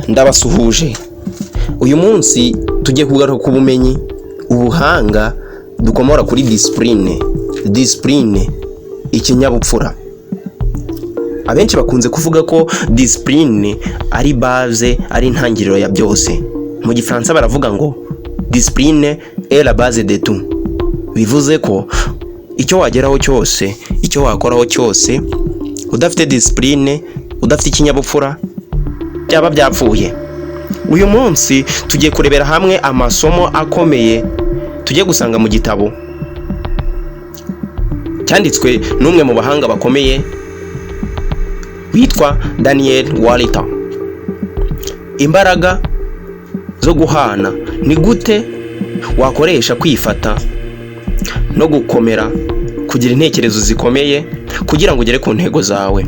Ndabasuhuje. Uyu munsi tugiye kugaruka ku bumenyi, ubuhanga dukomora kuri discipline, ikinyabupfura. Abenshi bakunze kuvuga ko discipline ari base, ari intangiriro ya byose. Mu Gifaransa baravuga ngo discipline est la base de tout. Bivuze ko icyo wageraho cyose, icyo wakoraho cyose, udafite discipline, udafite ikinyabupfura, byaba byapfuye. Uyu munsi tugiye kurebera hamwe amasomo akomeye tugiye gusanga mu gitabo cyanditswe n'umwe mu bahanga bakomeye witwa Daniel Walter. Imbaraga zo guhana, ni gute wakoresha kwifata no gukomera, kugira intekerezo zikomeye kugira ngo ugere ku ntego zawe.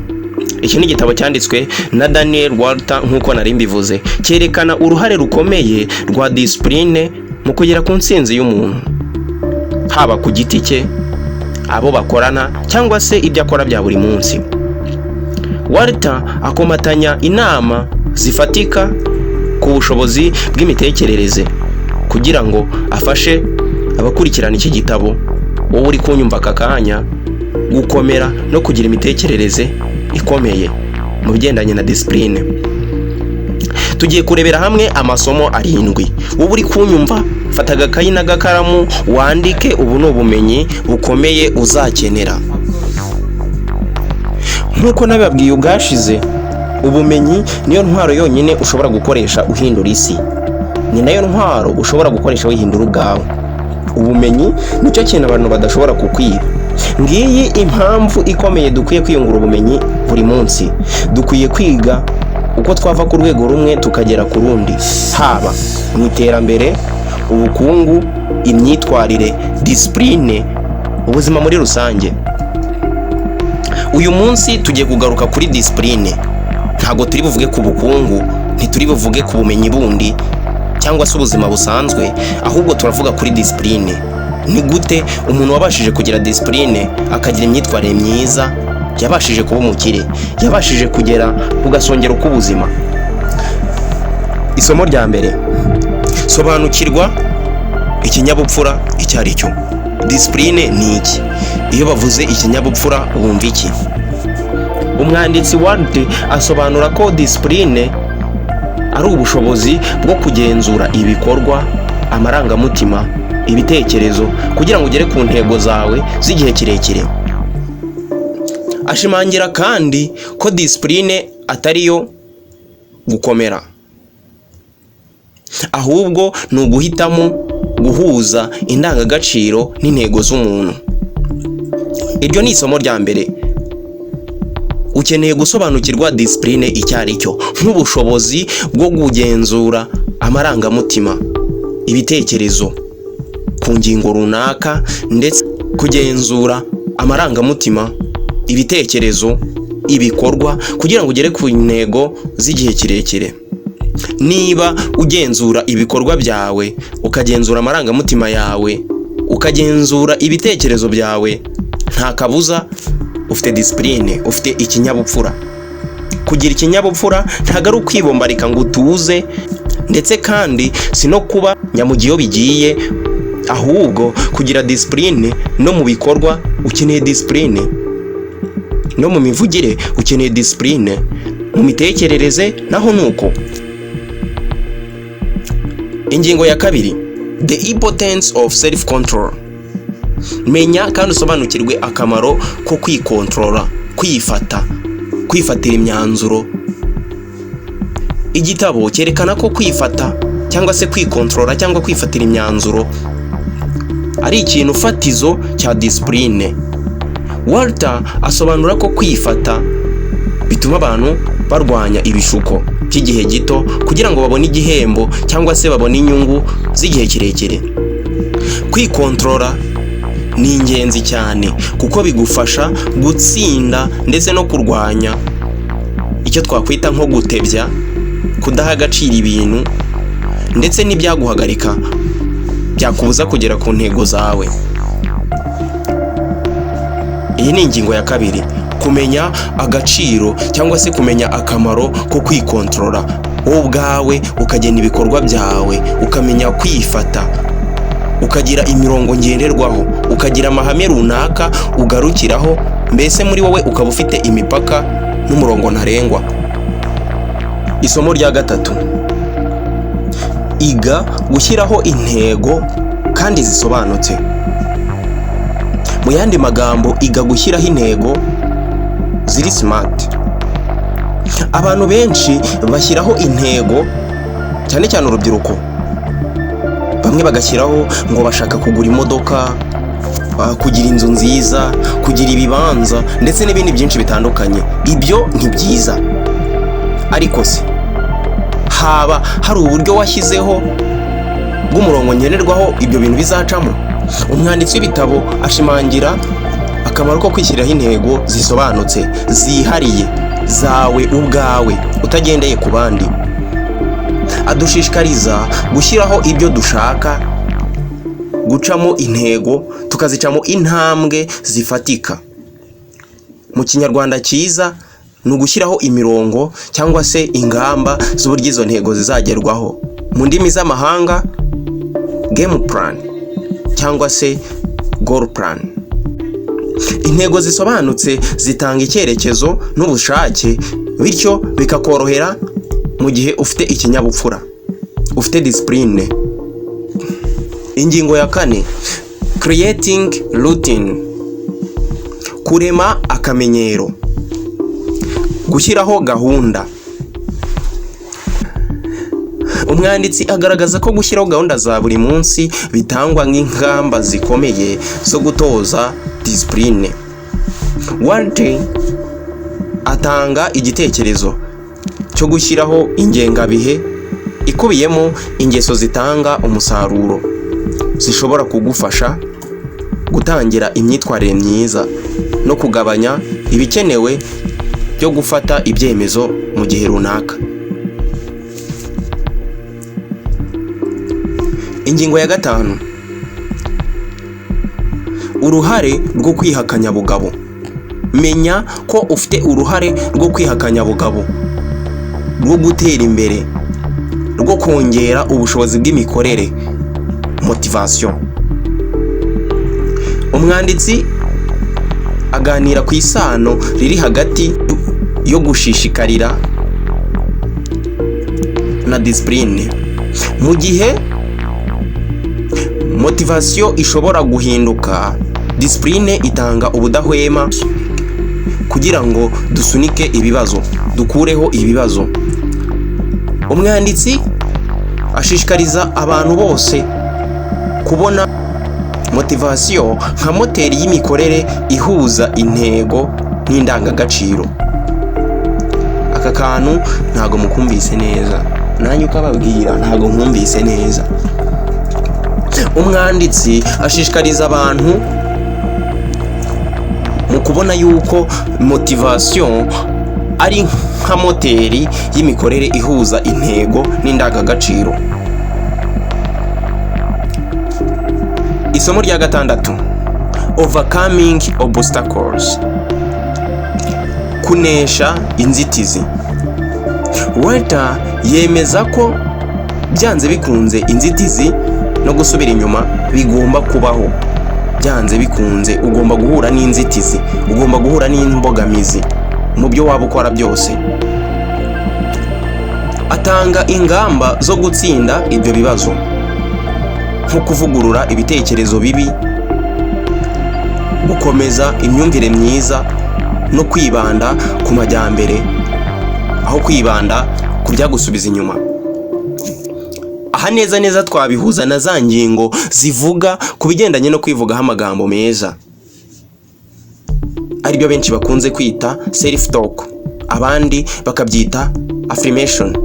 Iki ni igitabo cyanditswe na Daniel Walter, nk'uko nari mbivuze, cyerekana uruhare rukomeye rwa discipline mu kugera ku ntsinzi y'umuntu, haba ku giti cye, abo bakorana, cyangwa se ibyo akora bya buri munsi. Walter akomatanya inama zifatika ku bushobozi bw'imitekerereze kugira ngo afashe abakurikirana iki gitabo, wowe uri kunyumva aka kanya, gukomera no kugira imitekerereze ikomeye mu bigendanye na discipline. Tugiye kurebera hamwe amasomo 7. Wowe uri kunyumva, fata agakayi n'agakaramu wandike. Ubu ni ubumenyi bukomeye uzakenera. Nk'uko nababwiye ubwashize, ubumenyi niyo ntwaro yonyine ushobora gukoresha uhindura isi, ni nayo ntwaro ushobora gukoresha wihindura ubwawe. Ubumenyi nicyo kintu abantu badashobora kukwiba. Ngiyi impamvu ikomeye dukwiye kwiyungura ubumenyi buri munsi. Dukwiye kwiga uko twava ku rwego rumwe tukagera ku rundi, haba mu iterambere, ubukungu, imyitwarire, discipline, ubuzima muri rusange. Uyu munsi tugiye kugaruka kuri discipline. Ntago turi buvuge ku bukungu, ntituri buvuge ku bumenyi bundi cyangwa se ubuzima busanzwe, ahubwo turavuga kuri discipline. Ni gute umuntu wabashije kugira discipline akagira imyitwarire myiza, yabashije kuba umukire, yabashije kugera ku gasongero k'ubuzima. Isomo rya mbere: sobanukirwa ikinyabupfura icyo ari cyo. Discipline ni iki? Iyo bavuze ikinyabupfura wumva iki? Umwanditsi Walter asobanura ko discipline ari ubushobozi bwo kugenzura ibikorwa, amarangamutima, ibitekerezo kugira ngo ugere ku ntego zawe z'igihe kirekire. Ashimangira kandi ko discipline atari yo gukomera, ahubwo ni uguhitamo guhuza indangagaciro n'intego z'umuntu. Iryo ni isomo rya mbere. Ukeneye gusobanukirwa discipline icyo ari cyo, nk'ubushobozi bwo kugenzura amarangamutima, ibitekerezo ku ngingo runaka, ndetse kugenzura amarangamutima, ibitekerezo, ibikorwa kugira ngo ugere ku ntego z'igihe kirekire. Niba ugenzura ibikorwa byawe, ukagenzura amarangamutima yawe, ukagenzura ibitekerezo byawe, nta kabuza ufite discipline, ufite ikinyabupfura. Kugira ikinyabupfura ntago ari ukwibombarika ngo utuze, ndetse kandi si no kuba nyamugiyo bigiye, ahubwo kugira discipline no mu bikorwa ukeneye discipline, no mu mivugire ukeneye discipline, mu mitekerereze naho nuko. Ingingo ya 2: the importance of self control. Menya kandi usobanukirwe akamaro ko kwikontrola, kwifatira imyanzuro. Igitabo cyerekana ko kwifata cyangwa se kwikontrola cyangwa kwifatira imyanzuro ari ikintu fatizo cya discipline. Walter asobanura ko kwifata bituma abantu barwanya ibishuko by'igihe gito kugira ngo babone igihembo cyangwa se babone inyungu z'igihe kirekire. Kwikontrola ni ingenzi cyane kuko bigufasha gutsinda ndetse no kurwanya icyo twakwita nko gutebya, kudaha agaciro ibintu, ndetse n'ibyaguhagarika byakubuza kugera ku ntego zawe. Iyi ni ingingo ya 2. kumenya agaciro cyangwa se kumenya akamaro ko kwikontrola, wowe ubwawe ukagena ibikorwa byawe, ukamenya kwifata, ukagira imirongo ngenderwaho, ukagira amahame runaka ugarukiraho, mbese muri wowe ukaba ufite imipaka n'umurongo ntarengwa. Isomo rya gatatu: iga gushyiraho intego kandi zisobanutse. Mu yandi magambo, iga gushyiraho intego ziri smart. Abantu benshi bashyiraho intego, cyane cyane urubyiruko. Bamwe bagashyiraho ngo bashaka kugura imodoka, kugira inzu nziza, kugira ibibanza ndetse n'ibindi byinshi bitandukanye. Ibyo ni byiza, ariko se haba hari uburyo washyizeho bw'umurongo ngenerwaho ibyo bintu bizacamo? Umwanditsi w'ibitabo ashimangira akamaro ko kwishyiraho intego zisobanutse, zihariye, zawe ubwawe, utagendeye ku bandi. Adushishikariza gushyiraho ibyo dushaka, gucamo intego, tukazicamo intambwe zifatika. Mu Kinyarwanda cyiza ni ugushyiraho imirongo cyangwa se ingamba z'uburyo izo ntego zizagerwaho. Mu ndimi z'amahanga, game plan cyangwa se goal plan. Intego zisobanutse zitanga icyerekezo n'ubushake, bityo bikakorohera mu gihe ufite ikinyabupfura, ufite discipline. Ingingo ya 4: creating routine. Kurema akamenyero, gushyiraho gahunda. Umwanditsi agaragaza ko gushyiraho gahunda za buri munsi bitangwa nk'ingamba zikomeye zo gutoza discipline. Walter atanga igitekerezo cyo gushyiraho ingengabihe ikubiyemo ingeso zitanga umusaruro, zishobora kugufasha gutangira imyitwarire myiza no kugabanya ibikenewe byo gufata ibyemezo mu gihe runaka. Ingingo ya 5: uruhare rwo kwihakanyabugabo. Menya ko ufite uruhare rwo kwihakanyabugabo, rwo gutera imbere, rwo kongera ubushobozi bw'imikorere, motivation. Umwanditsi aganira ku isano riri hagati yo gushishikarira na discipline. Mu gihe motivation ishobora guhinduka, discipline itanga ubudahwema kugira ngo dusunike ibibazo, dukureho ibibazo. Umwanditsi ashishikariza abantu bose kubona motivation nka moteri y'imikorere ihuza intego n'indangagaciro. Aka kantu ntago mukumvise neza, nanjye ukababwira ntago nkumvise neza. Umwanditsi ashishikariza abantu mu kubona yuko motivation ari nka moteri y'imikorere ihuza intego n'indangagaciro. Isomo rya 6: overcoming obstacles. Kunesha inzitizi. Walter yemeza ko byanze bikunze inzitizi no gusubira inyuma bigomba kubaho. Byanze bikunze ugomba guhura n'inzitizi, ugomba guhura n'imbogamizi mu byo waba ukora byose. Atanga ingamba zo gutsinda ibyo bibazo, nko kuvugurura ibitekerezo bibi, gukomeza imyumvire myiza no kwibanda ku majyambere aho kwibanda ku byagusubiza inyuma. Aha neza twabihuza na za ngingo zivuga ku bigendanye no kwivugaho amagambo meza, aribyo benshi bakunze kwita self talk, abandi bakabyita affirmation.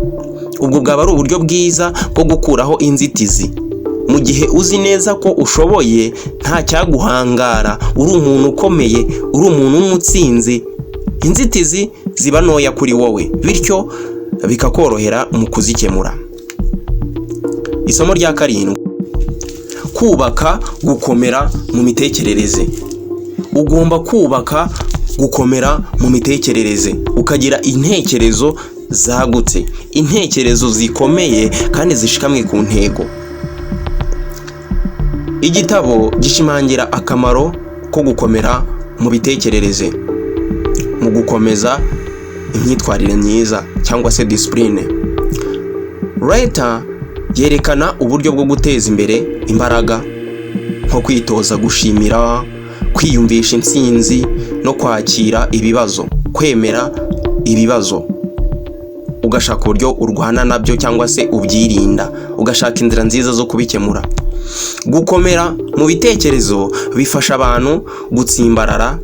Ubwo bwaba ari uburyo bwiza bwo gukuraho inzitizi. Mu gihe uzi neza ko ushoboye, nta cyaguhangara, uri umuntu ukomeye, uri umuntu w'umutsinzi, inzitizi ziba ntoya kuri wowe, bityo bikakorohera mu kuzikemura. Isomo rya 7: kubaka gukomera mu mitekerereze. Ugomba kubaka gukomera mu mitekerereze, ukagira intekerezo zagutse, intekerezo zikomeye kandi zishikamye ku ntego. Igitabo gishimangira akamaro ko gukomera mu bitekerereze mu gukomeza imyitwarire myiza cyangwa se discipline. Writer yerekana uburyo bwo guteza imbere imbaraga nko kwitoza gushimira, kwiyumvisha intsinzi no kwakira ibibazo, kwemera ibibazo ugashaka uburyo urwana nabyo cyangwa se ubyirinda, ugashaka inzira nziza zo kubikemura. Gukomera mu bitekerezo bifasha abantu gutsimbarara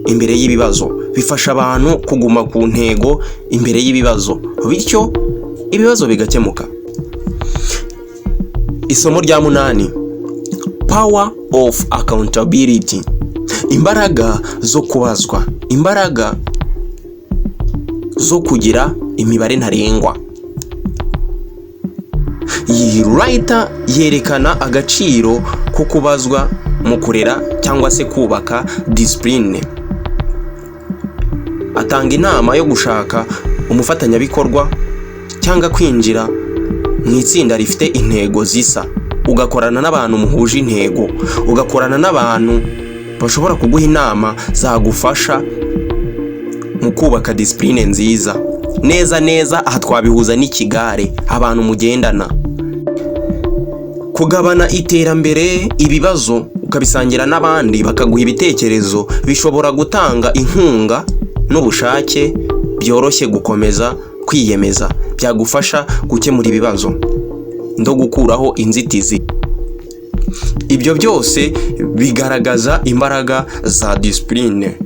imbere y'ibibazo, bifasha abantu kuguma ku ntego imbere y'ibibazo, bityo ibibazo bigakemuka. Isomo rya 8: Power of accountability. Imbaraga zo kubazwa, imbaraga zo kugira imibare ntarengwa. Iyi writer yerekana agaciro ko kubazwa mu kurera cyangwa se kubaka discipline. Atanga inama yo gushaka umufatanyabikorwa cyangwa kwinjira mu itsinda rifite intego zisa, ugakorana n'abantu muhuje intego, ugakorana n'abantu bashobora kuguha inama zagufasha mu kubaka discipline nziza. Neza aha twabihuza n'ikigare, abantu mugendana. Kugabana iterambere, ibibazo ukabisangira n'abandi bakaguha ibitekerezo bishobora gutanga inkunga n'ubushake byoroshye gukomeza kwiyemeza, byagufasha gukemura ibibazo no gukuraho inzitizi. Ibyo byose bigaragaza imbaraga za discipline.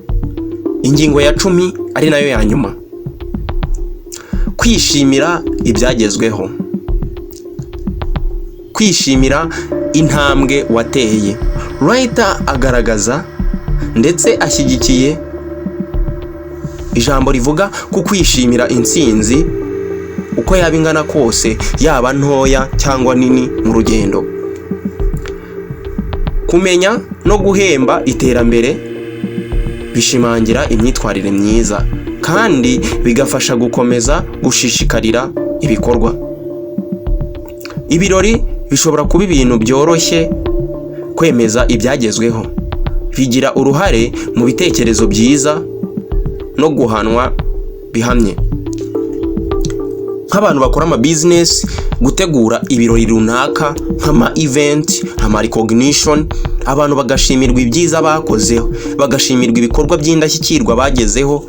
Ingingo ya 10 ari nayo ya nyuma: kwishimira ibyagezweho. Kwishimira intambwe wateye. Writer agaragaza ndetse ashyigikiye ijambo rivuga ku kwishimira intsinzi uko yaba ingana kose, yaba ntoya cyangwa nini mu rugendo. Kumenya no guhemba iterambere bishimangira imyitwarire myiza kandi bigafasha gukomeza gushishikarira ibikorwa. Ibirori bishobora kuba ibintu byoroshye. Kwemeza ibyagezweho bigira uruhare mu bitekerezo byiza no guhanwa bihamye. Nk'abantu bakora ama business, gutegura ibirori runaka nk'ama event, ama recognition, abantu bagashimirwa ibyiza bakozeho, bagashimirwa ibikorwa by'indashyikirwa bagezeho.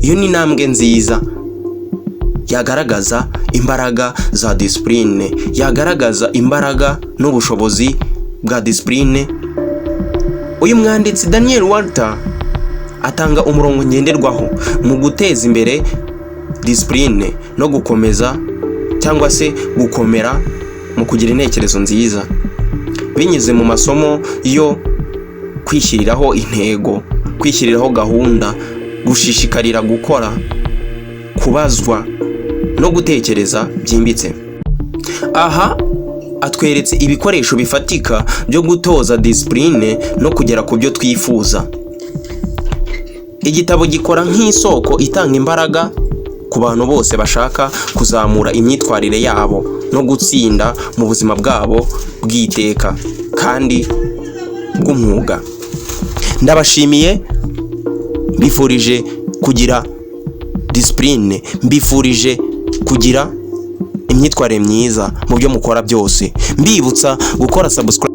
Iyo ni intambwe nziza yagaragaza imbaraga za discipline, yagaragaza imbaraga n'ubushobozi bwa discipline. Uyu mwanditsi Daniel Walter atanga umurongo ngenderwaho mu guteza imbere discipline no gukomeza cyangwa se gukomera mu kugira intekerezo nziza binyuze mu masomo yo kwishyiriraho intego, kwishyiriraho gahunda, gushishikarira gukora, kubazwa no gutekereza byimbitse. Aha atweretse ibikoresho bifatika byo gutoza discipline no kugera ku byo twifuza. Igitabo gikora nk'isoko itanga imbaraga ku bantu bose bashaka kuzamura imyitwarire yabo no gutsinda mu buzima bwabo bw'iteka kandi bw'umwuga. Ndabashimiye, mbifurije kugira discipline, mbifurije kugira imyitwarire myiza mu byo mukora byose. Mbibutsa gukora subscribe